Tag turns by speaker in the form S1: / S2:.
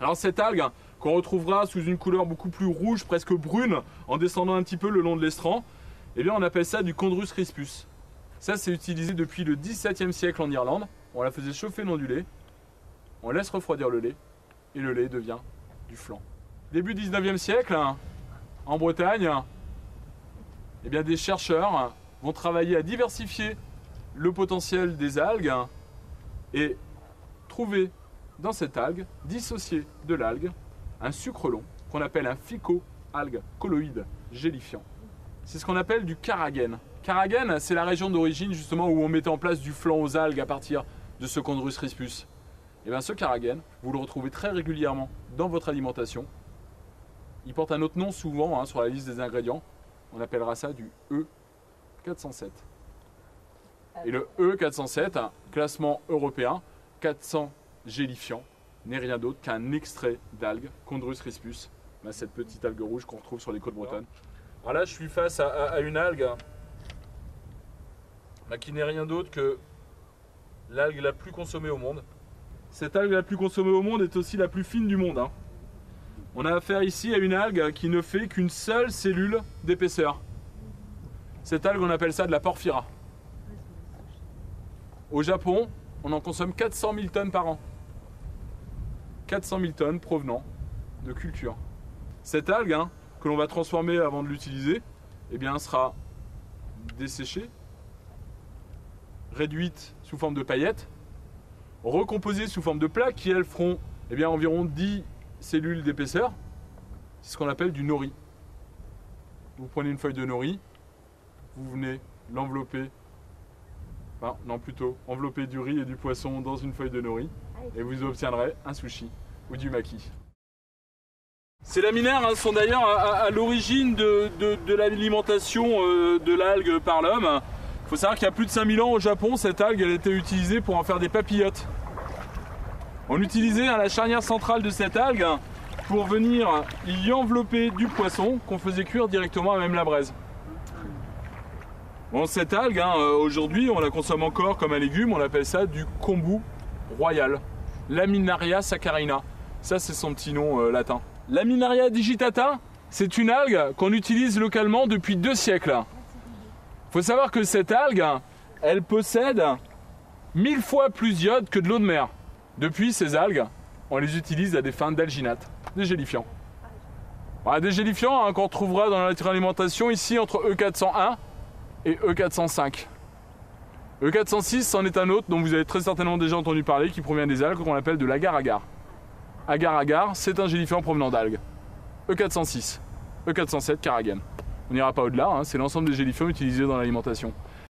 S1: Alors cette algue, qu'on retrouvera sous une couleur beaucoup plus rouge, presque brune, en descendant un petit peu le long de l'estran, eh bien on appelle ça du Chondrus crispus. Ça c'est utilisé depuis le XVIIe siècle en Irlande. On la faisait chauffer dans du lait, on laisse refroidir le lait, et le lait devient du flan. Début 19e siècle, en Bretagne, eh bien des chercheurs vont travailler à diversifier le potentiel des algues et trouver dans cette algue, dissocié de l'algue, un sucre long qu'on appelle un phycoalgue colloïde gélifiant. C'est ce qu'on appelle du carragène. Carragène, c'est la région d'origine justement où on mettait en place du flan aux algues à partir de ce Chondrus crispus. Et bien ce carragène, vous le retrouvez très régulièrement dans votre alimentation. Il porte un autre nom souvent sur la liste des ingrédients. On appellera ça du E407. Et le E407, classement européen, 400 gélifiant, n'est rien d'autre qu'un extrait d'algue, Chondrus crispus, cette petite algue rouge qu'on retrouve sur les côtes bretonnes. Alors là, je suis face à une algue qui n'est rien d'autre que l'algue la plus consommée au monde. Cette algue la plus consommée au monde est aussi la plus fine du monde. On a affaire ici à une algue qui ne fait qu'une seule cellule d'épaisseur. Cette algue, on appelle ça de la porphyra. Au Japon, on en consomme 400 000 tonnes par an. 400 000 tonnes provenant de culture. Cette algue, que l'on va transformer avant de l'utiliser, eh bien, sera desséchée, réduite sous forme de paillettes, recomposée sous forme de plaques qui, elles, feront environ 10 cellules d'épaisseur. C'est ce qu'on appelle du nori. Vous prenez une feuille de nori, vous venez l'envelopper, envelopper du riz et du poisson dans une feuille de nori, et vous obtiendrez un sushi ou du maki. Ces laminaires sont d'ailleurs à l'origine de l'alimentation de l'algue par l'homme. Il faut savoir qu'il y a plus de 5000 ans au Japon, cette algue elle était utilisée pour en faire des papillotes. On utilisait la charnière centrale de cette algue pour venir y envelopper du poisson qu'on faisait cuire directement à même la braise. Bon, cette algue, aujourd'hui, on la consomme encore comme un légume, on appelle ça du kombu royal, Laminaria saccharina. Ça, c'est son petit nom latin. Laminaria digitata, c'est une algue qu'on utilise localement depuis 2 siècles. Il faut savoir que cette algue, elle possède 1000 fois plus d'iode que de l'eau de mer. Depuis, ces algues, on les utilise à des fins d'alginate, des gélifiants. Des gélifiants qu'on retrouvera dans la nature alimentation ici entre E401 et E405. E406, c'en est un autre dont vous avez très certainement déjà entendu parler, qui provient des algues qu'on appelle de l'agar-agar. Agar-agar, c'est un gélifiant provenant d'algues. E406, E407, carragène. On n'ira pas au-delà, c'est l'ensemble des gélifiants utilisés dans l'alimentation.